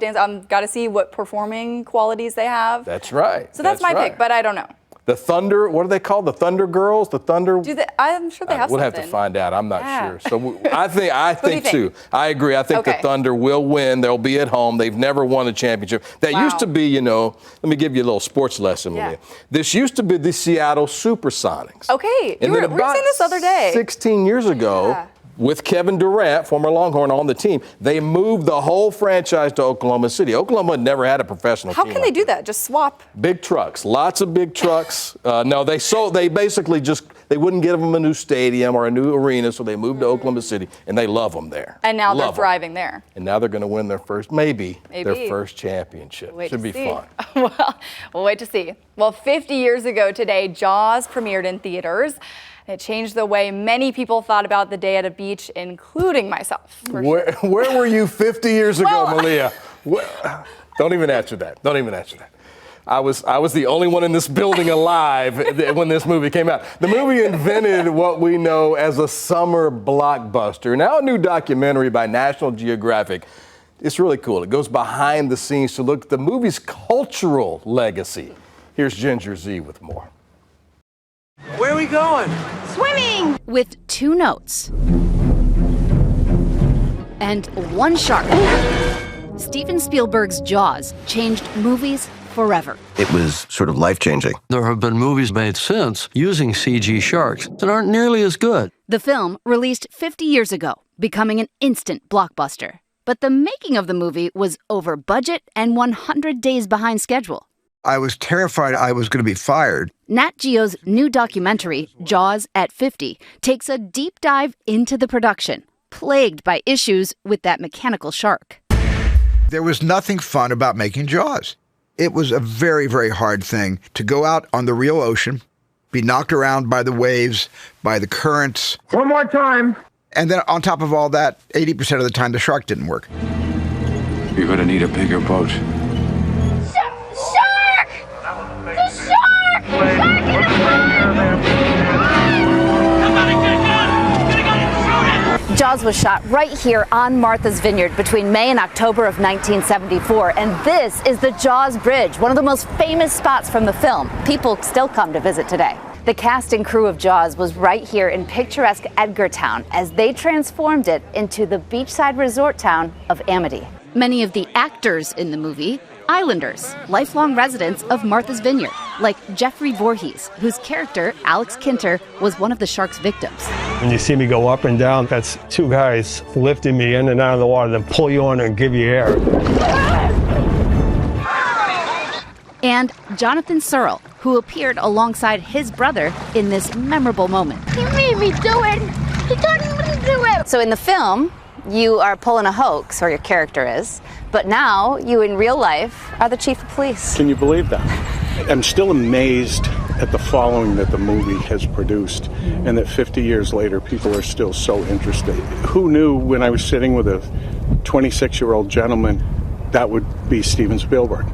Got to see what performing qualities they have. That's right. So that's my right. pick, but I don't know. The Thunder, what are they called? The Thunder Girls? The Thunder? I'm sure they have We'll something. have to find out. I'm not Yeah. sure. So I think too. I agree. I think the Okay. Thunder will win. They'll be at home. They've never won a championship. That used to be, you know, let me give you a little sports lesson, Malia. This used to be the Seattle Supersonics. Okay. And We then were about saying this the other day. 16 years ago, with Kevin Durant, former Longhorn, on the team, they moved the whole franchise to Oklahoma City. Oklahoma had never had a professional How team. can they do that? Just swap? Big trucks, lots of big trucks. No, they basically they wouldn't give them a new stadium or a new arena, so they moved to Oklahoma City, and they love them there. And now they're Love 'em. thriving there. And now they're going to win their first, maybe their Maybe. first championship. Wait Should to be see. fun. Well, we'll wait to see. Well, 50 years ago today, Jaws premiered in theaters. It changed the way many people thought about the day at a beach, including myself. Where were you 50 years ago, Malia? Don't even answer that. Don't even answer that. I was the only one in this building alive when this movie came out. The movie invented what we know as a summer blockbuster. Now a new documentary by National Geographic. It's really cool. It goes behind the scenes to look at the movie's cultural legacy. Here's Ginger Z with more. we going? Swimming! With 2 notes. And 1 shark. Steven Spielberg's Jaws changed movies forever. It was sort of life-changing. There have been movies made since using CG sharks that aren't nearly as good. The film, released 50 years ago, becoming an instant blockbuster. But the making of the movie was over budget and 100 days behind schedule. I was terrified I was going to be fired. Nat Geo's new documentary, Jaws at 50, takes a deep dive into the production, plagued by issues with that mechanical shark. There was nothing fun about making Jaws. It was a very, very hard thing to go out on the real ocean, be knocked around by the waves, by the currents. One more time. And then on top of all that, 80% of the time the shark didn't work. You're going to need a bigger boat. Shark! The shark! Jaws was shot right here on Martha's Vineyard between May and October of 1974, and this is the Jaws Bridge, one of the most famous spots from the film. People still come to visit today. The cast and crew of Jaws was right here in picturesque Edgartown as they transformed it into the beachside resort town of Amity. Many of the actors in the movie, islanders, lifelong residents of Martha's Vineyard, like Jeffrey Voorhees, whose character, Alex Kinter, was one of the shark's victims. When you see me go up and down, that's 2 guys lifting me in and out of the water, then pull you on and give you air. And Jonathan Searle, who appeared alongside his brother in this memorable moment. He made me do it. He told me to do it. So in the film, you are pulling a hoax, or your character is, but now you in real life are the chief of police. Can you believe that? I'm still amazed at the following that the movie has produced, and that 50 years later people are still so interested. Who knew when I was sitting with a 26-year-old gentleman that would be Steven Spielberg?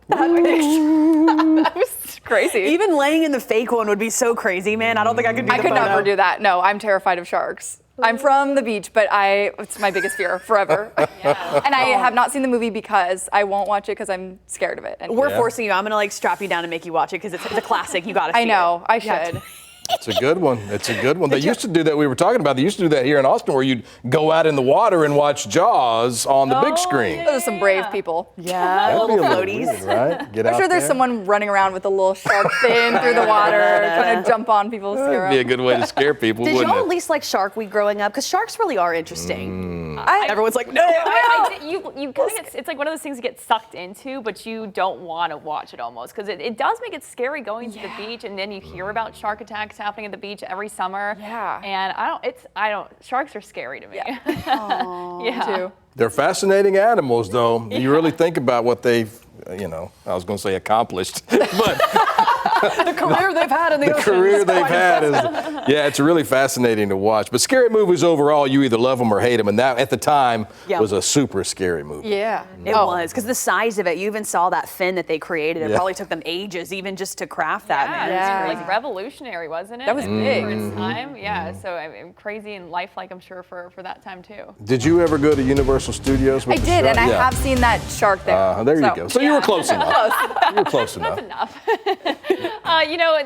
That was crazy. Even laying in the fake one would be so crazy, man. I don't think I could do I could never do that. No, I'm terrified of sharks. I'm from the beach, but it's my biggest fear forever. And I have not seen the movie because I won't watch it because I'm scared of it. And We're forcing you. I'm going to like strap you down and make you watch it because it's a classic. You got to see it. I know. I should. It's a good one. It's a good one. They used to do that. We were talking about. They used to do that here in Austin, where you'd go out in the water and watch Jaws on the big screen. Those are some brave people. Yeah, That'd little be a floaties. little weird, right? Get I'm out sure there's there. someone running around with a little shark fin through the water, trying to jump on people. That'd be a good way to scare people, Did wouldn't y'all it? at least like Shark Week growing up? Because sharks really are interesting. Everyone's like, no. You kind of it's like one of those things you get sucked into, but you don't want to watch it almost because it does make it scary going to the beach, and then you hear about shark attacks happening at the beach every summer. Yeah. And sharks are scary to me. Yeah. Too. They're fascinating animals, though. You really think about what they've, I was going to say accomplished, but the career they've had in the ocean. career they've had is, it's really fascinating to watch. But scary movies overall, you either love them or hate them, and that at the time was a super scary movie. Yeah, it was, because the size of it, you even saw that fin that they created. It probably took them ages even just to craft that, man. Yeah, like revolutionary, wasn't it? That was big. For its time, so crazy and lifelike, I'm sure, for that time, too. Did you ever go to Universal Studios? I did, and I have seen that shark there. There you go. So you were close enough. You were close enough. That's enough.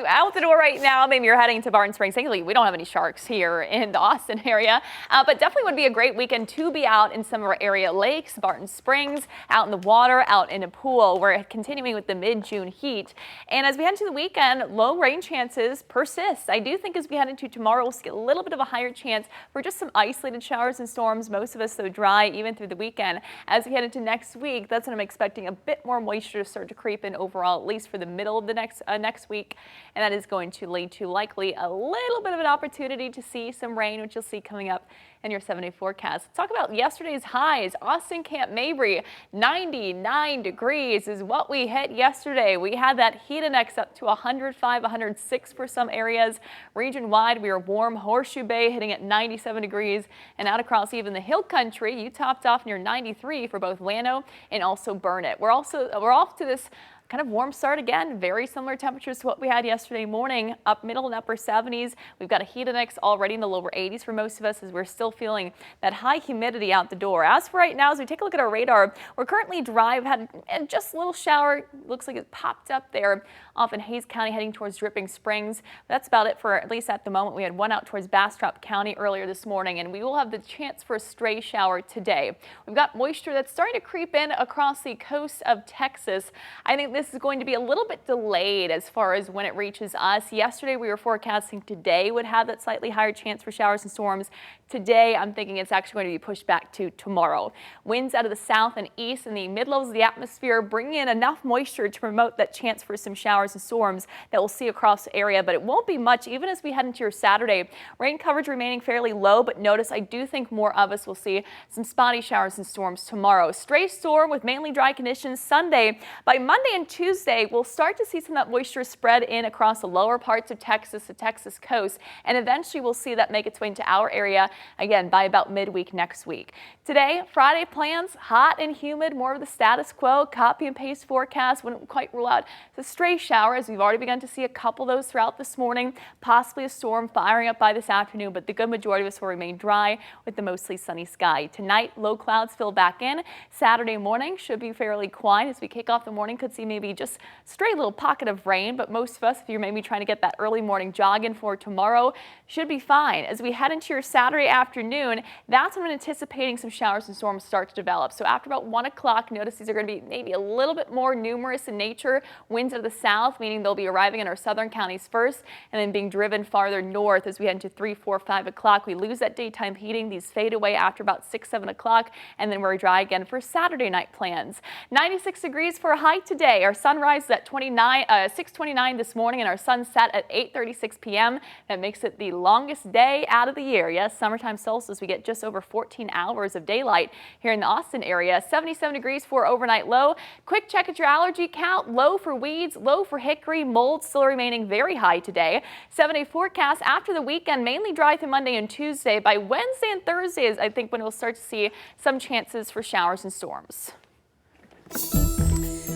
Out the door right now, maybe you're heading to Barton Springs. Thankfully, we don't have any sharks here in the Austin area, but definitely would be a great weekend to be out in some of our area lakes, Barton Springs, out in the water, out in a pool. We're continuing with the mid-June heat. And as we head into the weekend, low rain chances persist. I do think as we head into tomorrow, we'll see a little bit of a higher chance for just some isolated showers and storms. Most of us, though, dry even through the weekend. As we head into next week, that's when I'm expecting a bit more moisture to start to creep in overall, at least for the middle of the next week. And that is going to lead to likely a little bit of an opportunity to see some rain, which you'll see coming up in your 7-day forecast. Let's talk about yesterday's highs. Austin, Camp Mabry, 99 degrees is what we hit yesterday. We had that heat index up to 105, 106 for some areas. Region-wide, we were warm. Horseshoe Bay hitting at 97 degrees. And out across even the hill country, you topped off near 93 for both Llano and also Burnett. We're off to this kind of warm start again. Very similar temperatures to what we had yesterday morning, up middle and upper 70s. We've got a heat index already in the lower 80s for most of us as we're still feeling that high humidity out the door. As for right now, as we take a look at our radar, we're currently dry. We've had just a little shower. Looks like it popped up there off in Hayes County heading towards Dripping Springs. That's about it for at least at the moment. We had one out towards Bastrop County earlier this morning, and we will have the chance for a stray shower today. We've got moisture that's starting to creep in across the coast of Texas. I think this is going to be a little bit delayed as far as when it reaches us. Yesterday we were forecasting today would have that slightly higher chance for showers and storms. Today I'm thinking it's actually going to be pushed back to tomorrow. Winds out of the south and east in the mid-levels of the atmosphere bring in enough moisture to promote that chance for some showers and storms that we'll see across the area, but it won't be much even as we head into your Saturday. Rain coverage remaining fairly low, but notice I do think more of us will see some spotty showers and storms tomorrow. Stray storm with mainly dry conditions Sunday. By Monday and Tuesday, we'll start to see some of that moisture spread in across the lower parts of Texas, the Texas coast, and eventually we'll see that make its way into our area again by about midweek next week. Today, Friday plans, hot and humid, more of the status quo. Copy and paste forecast wouldn't quite rule out the stray shower as we've already begun to see a couple of those throughout this morning, possibly a storm firing up by this afternoon, but the good majority of us will remain dry with the mostly sunny sky. Tonight, low clouds fill back in. Saturday morning should be fairly quiet as we kick off the morning. Could see maybe just stray little pocket of rain, but most of us, if you're maybe trying to get that early morning jog in for tomorrow, should be fine. As we head into your Saturday afternoon, that's when I'm anticipating some showers and storms start to develop. So after about 1 o'clock, notice these are going to be maybe a little bit more numerous in nature. Winds out of the south, meaning they'll be arriving in our southern counties first and then being driven farther north as we head into 3, 4, 5 o'clock. We lose that daytime heating. These fade away after about 6, 7 o'clock, and then we're dry again for Saturday night plans. 96 degrees for a high today. Our sunrise is at 6:29 this morning, and our sunset at 8:36 p.m. That makes it the longest day out of the year. Yes, summertime solstice, we get just over 14 hours of daylight here in the Austin area. 77 degrees for overnight low. Quick check at your allergy count. Low for weeds, low for hickory. Mold still remaining very high today. 7-day forecast after the weekend, mainly dry through Monday and Tuesday. By Wednesday and Thursday is I think when we'll start to see some chances for showers and storms.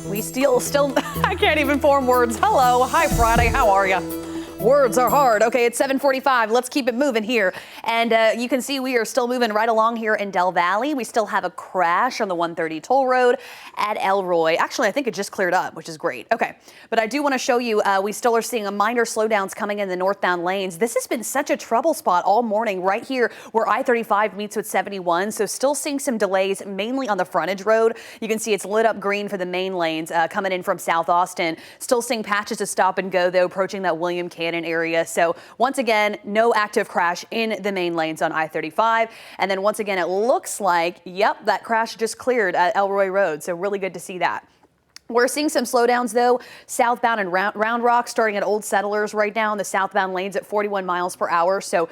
We still I can't even form words. Hello, hi Friday, how are you? Words are hard. Okay, it's 7:45. Let's keep it moving here. And you can see we are still moving right along here in Del Valley. We still have a crash on the 130 toll road at Elroy. Actually, I think it just cleared up, which is great. Okay, but I do want to show you, we still are seeing a minor slowdowns coming in the northbound lanes. This has been such a trouble spot all morning right here where I-35 meets with 71. So still seeing some delays mainly on the frontage road. You can see it's lit up green for the main lanes coming in from South Austin. Still seeing patches of stop and go though, approaching that William Cannon area. So once again, no active crash in the main lanes on I-35. And then once again, it looks like, yep, that crash just cleared at Elroy Road. So really good to see that. We're seeing some slowdowns, though, southbound and Round Rock, starting at Old Settlers right now in the southbound lanes at 41 miles per hour. So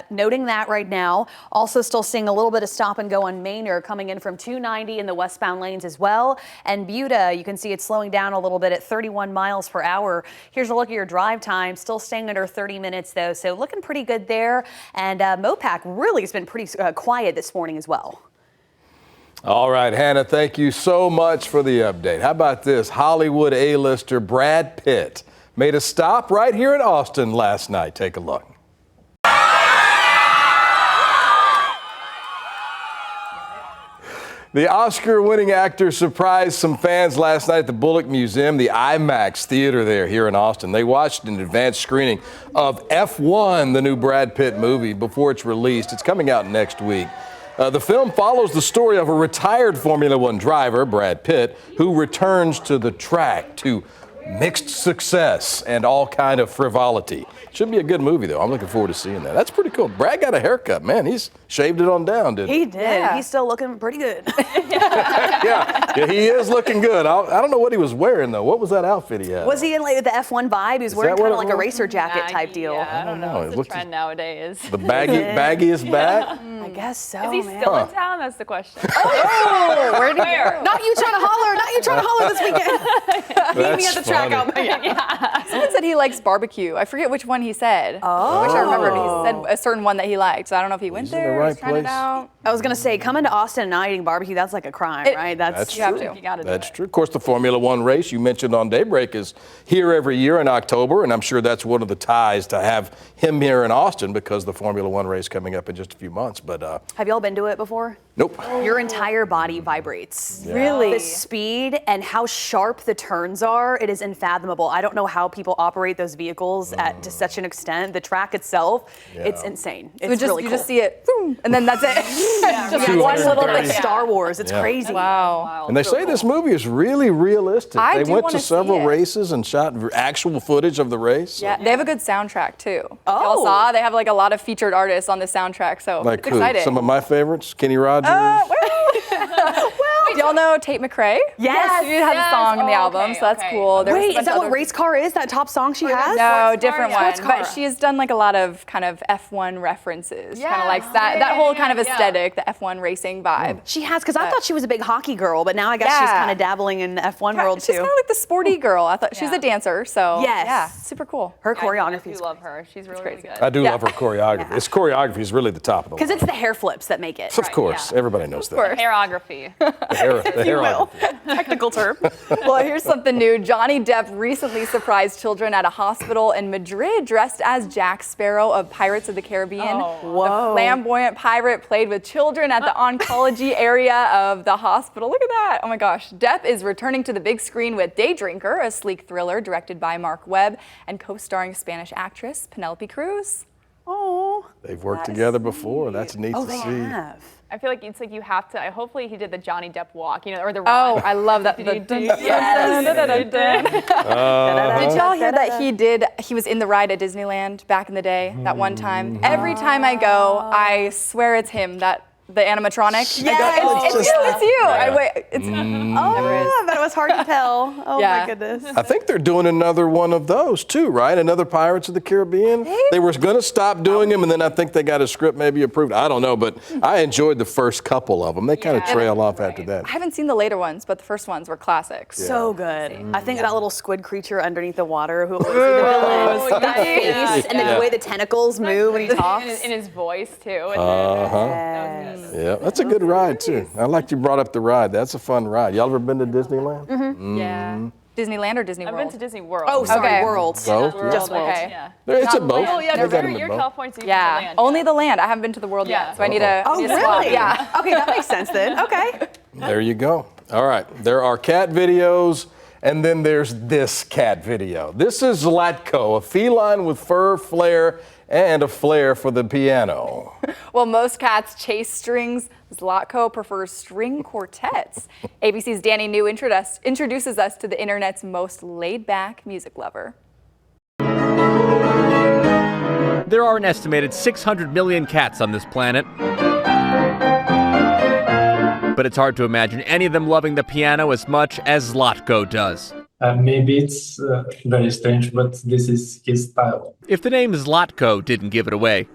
noting that right now. Also still seeing a little bit of stop and go on Manor coming in from 290 in the westbound lanes as well. And Buda, you can see it's slowing down a little bit at 31 miles per hour. Here's a look at your drive time. Still staying under 30 minutes, though. So looking pretty good there. And Mopac really has been pretty quiet this morning as well. All right, Hannah, thank you so much for the update. How about this? Hollywood A-lister Brad Pitt made a stop right here in Austin last night. Take a look. The Oscar-winning actor surprised some fans last night at the Bullock Museum, the IMAX theater there here in Austin. They watched an advanced screening of F1, the new Brad Pitt movie, before it's released. It's coming out next week. The film follows the story of a retired Formula One driver, Brad Pitt, who returns to the track to mixed success and all kind of frivolity. Should be a good movie, though. I'm looking forward to seeing that. That's pretty cool. Brad got a haircut, man. He's shaved it on down, didn't he? He did. Yeah. He's still looking pretty good. yeah, he is looking good. I don't know what he was wearing, though. What was that outfit he had? Was he in like the F1 vibe? He was wearing kind of like a racer jacket type deal. Yeah, I don't know. It's a trend nowadays. The baggy is back? I guess so. Is he still in town? That's the question. Oh, where did he go? Not you trying to holler. Not you trying to holler this weekend. Meet me at the track. Yeah. Someone said he likes barbecue. I forget which one he said. I wish I remembered. He said a certain one that he liked. So I don't know if he went there. the right was trying it place. out. I was going to say, coming to Austin and not eating barbecue, that's like a crime, right? That's you have true. to. You got to do That's it. true. Of course, the Formula One race you mentioned on Daybreak is here every year in October, and I'm sure that's one of the ties to have him here in Austin because the Formula One race coming up in just a few months. But Have y'all been to it before? Nope. Your entire body vibrates. Yeah. Really? The speed and how sharp the turns are, it is unfathomable. I don't know how people operate those vehicles to such an extent. The track itself, it's insane. It's really you cool. just see it, boom, and then that's it. Just one little like Star Wars. It's Yeah. crazy. Wow. And they say this movie is really realistic. I They do went wanna to see several it. races and shot actual footage of the race. Yeah, they have a good soundtrack too. Oh. Y'all saw? They have like a lot of featured artists on the soundtrack, so Like it's who? exciting. Some of my favorites, Kenny Rogers. Wait, do y'all know Tate McRae? Yes. She has a song in the album, so that's cool. There was a Wait, bunch is that of what other- Race Car is? That top song she has? No, different one. Sports car. But she's done like a lot of kind of F1 references. Kind of like that whole kind of aesthetic, the F1 racing vibe. She has, because I thought she was a big hockey girl, but now I guess she's kind of dabbling in the F1 world She's too. kind of like the sporty girl. I thought she's a dancer, so Yes. yeah, super cool. Her I choreography do love her. She's really, really good. I do love her choreography. Its choreography is really the top of the Because line. it's the hair flips that make it. Of course, everybody knows that. Hairography. The hairography. Technical term. Well, here's something new. Johnny Depp recently surprised children at a hospital in Madrid dressed as Jack Sparrow of Pirates of the Caribbean. Whoa. The flamboyant pirate played with children at the oncology area of the hospital. Look at that. Oh my gosh. Depp is returning to the big screen with Day Drinker, a sleek thriller directed by Mark Webb and co-starring Spanish actress Penelope Cruz. Oh. They've worked together before. That's neat to they see. have. I feel like it's like you have to. Hopefully he did the Johnny Depp walk, or the run. Oh, I love that. Did y'all hear that he was in the ride at Disneyland back in the day, that one time? Every time I go, I swear it's him, the animatronic. Yes. I go, it's you. I wait. It's Oh, but it was hard to tell. Oh Yeah. my goodness. I think they're doing another one of those too, right? Another Pirates of the Caribbean. They were going to stop doing them, and then I think they got a script maybe approved. I don't know, but I enjoyed the first couple of them. They kind of trail off after that. I haven't seen the later ones, but the first ones were classics. So good. I think that little squid creature underneath the water who always the villain, that face, and then the way the tentacles move when he talks. in his voice too. Yeah, that's a good ride too. I like you brought up the ride. That's a fun ride. Y'all ever been to Disneyland? Yeah. Disneyland or Disney World? I've been to Disney World. Oh, sorry, Okay. World. Both? Just World. Okay. Yeah. It's a both. Oh yeah, They got because them in you're both. California, so you Yeah, went to land. only the land. I haven't been to the world yet, so I need to. Oh, need to swap. really? Yeah. Okay, that makes sense then. Okay. There you go. All right. There are cat videos, and then there's this cat video. This is Zlatko, a feline with fur, flair, and a flair for the piano. Well, most cats chase strings. Zlatko prefers string quartets. ABC's Danny New introduces us to the internet's most laid-back music lover. There are an estimated 600 million cats on this planet. But it's hard to imagine any of them loving the piano as much as Zlatko does. Maybe it's very strange, but this is his style. If the name Zlatko didn't give it away.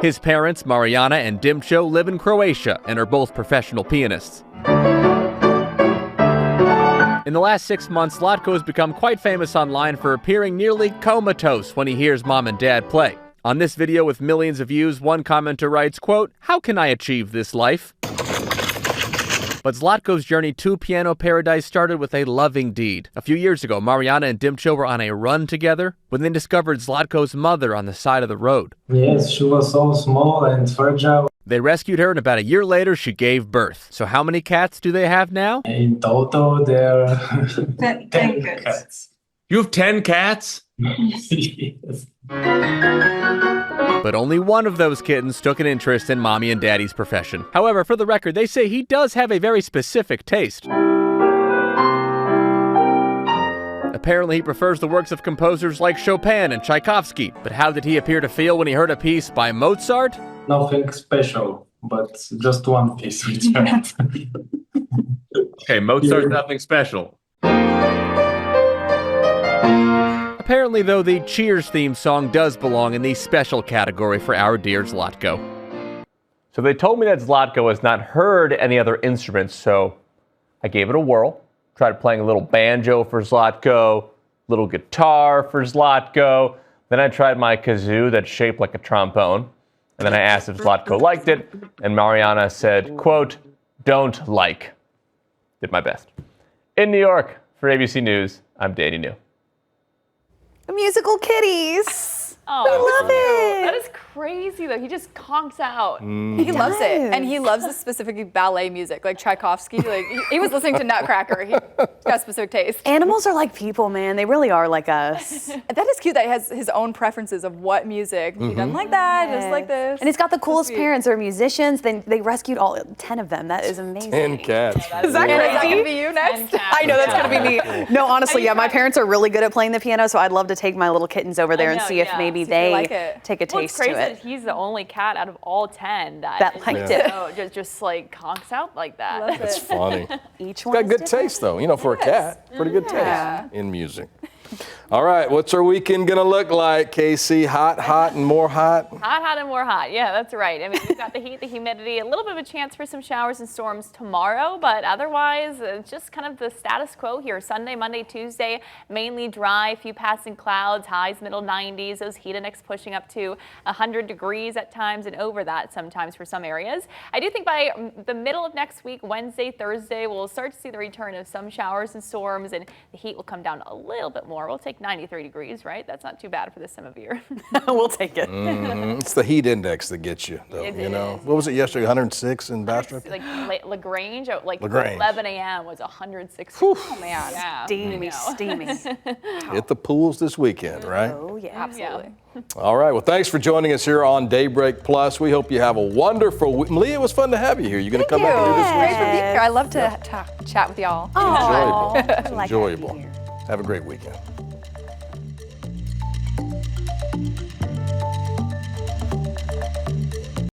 His parents, Mariana and Dimcho, live in Croatia and are both professional pianists. In the last 6 months, Zlatko has become quite famous online for appearing nearly comatose when he hears mom and dad play. On this video with millions of views, one commenter writes, quote, "How can I achieve this life?" But Zlatko's journey to piano paradise started with a loving deed. A few years ago, Mariana and Dimcho were on a run together when they discovered Zlatko's mother on the side of the road. Yes, she was so small and fragile. They rescued her, and about a year later, she gave birth. So how many cats do they have now? In total, there are 10 cats. You have 10 cats? Yes. But only one of those kittens took an interest in mommy and daddy's profession. However, for the record, they say he does have a very specific taste. Apparently, he prefers the works of composers like Chopin and Tchaikovsky. But how did he appear to feel when he heard a piece by Mozart? Nothing special, but just one piece which I Okay, Mozart's nothing special. Apparently, though, the Cheers theme song does belong in the special category for our dear Zlatko. So they told me that Zlatko has not heard any other instruments, so I gave it a whirl. Tried playing a little banjo for Zlatko, little guitar for Zlatko. Then I tried my kazoo that's shaped like a trombone. And then I asked if Zlatko liked it, and Mariana said, quote, "Don't like." Did my best. In New York, for ABC News, I'm Danny New. The musical kitties. Oh, I love it. That is crazy, though. He just conks out. He loves it, and he loves the specific ballet music, like Tchaikovsky. Like he was listening to Nutcracker. He got specific taste. Animals are like people, man. They really are like us. That is cute that he has his own preferences of what music. He doesn't like that, just like this. And he's got the coolest parents. They're musicians. They rescued all 10 of them. That is amazing. 10 cats. Is that going to be you next? I know that's going to be me. No, honestly, yeah, my parents are really good at playing the piano, so I'd love to take my little kittens over there and see if maybe they take a taste to it. What's crazy is he's the only cat out of all 10 that liked it. Just like conks out like that. That's funny. Each Got good taste, though. You know, for a cat, pretty good taste in music. All right, what's our weekend gonna look like, Casey? Hot, hot, and more hot? Hot, and more hot. Yeah, that's right. I mean, we've got the heat, the humidity, a little bit of a chance for some showers and storms tomorrow, but otherwise, it's just kind of the status quo here. Sunday, Monday, Tuesday, mainly dry, a few passing clouds, highs middle 90s, those heat index pushing up to 100 degrees at times and over that sometimes for some areas. I do think by the middle of next week, Wednesday, Thursday, we'll start to see the return of some showers and storms, and the heat will come down a little bit more. We'll take 93 degrees, right? That's not too bad for this time of year. We'll take it. It's the heat index that gets you, though. You know, what was it yesterday? 106 in Bastrop? Like LaGrange, like LaGrange. 11 a.m. was 106. Oh man, yeah. steamy. Hit the pools this weekend, right? Oh yeah, absolutely. All right. Well, thanks for joining us here on Daybreak Plus. We hope you have a wonderful week. Malia, it was fun to have you here. You going to come back and do this Great week? for being here. I love to chat with y'all. Enjoyable. I like Enjoyable. Have a great weekend.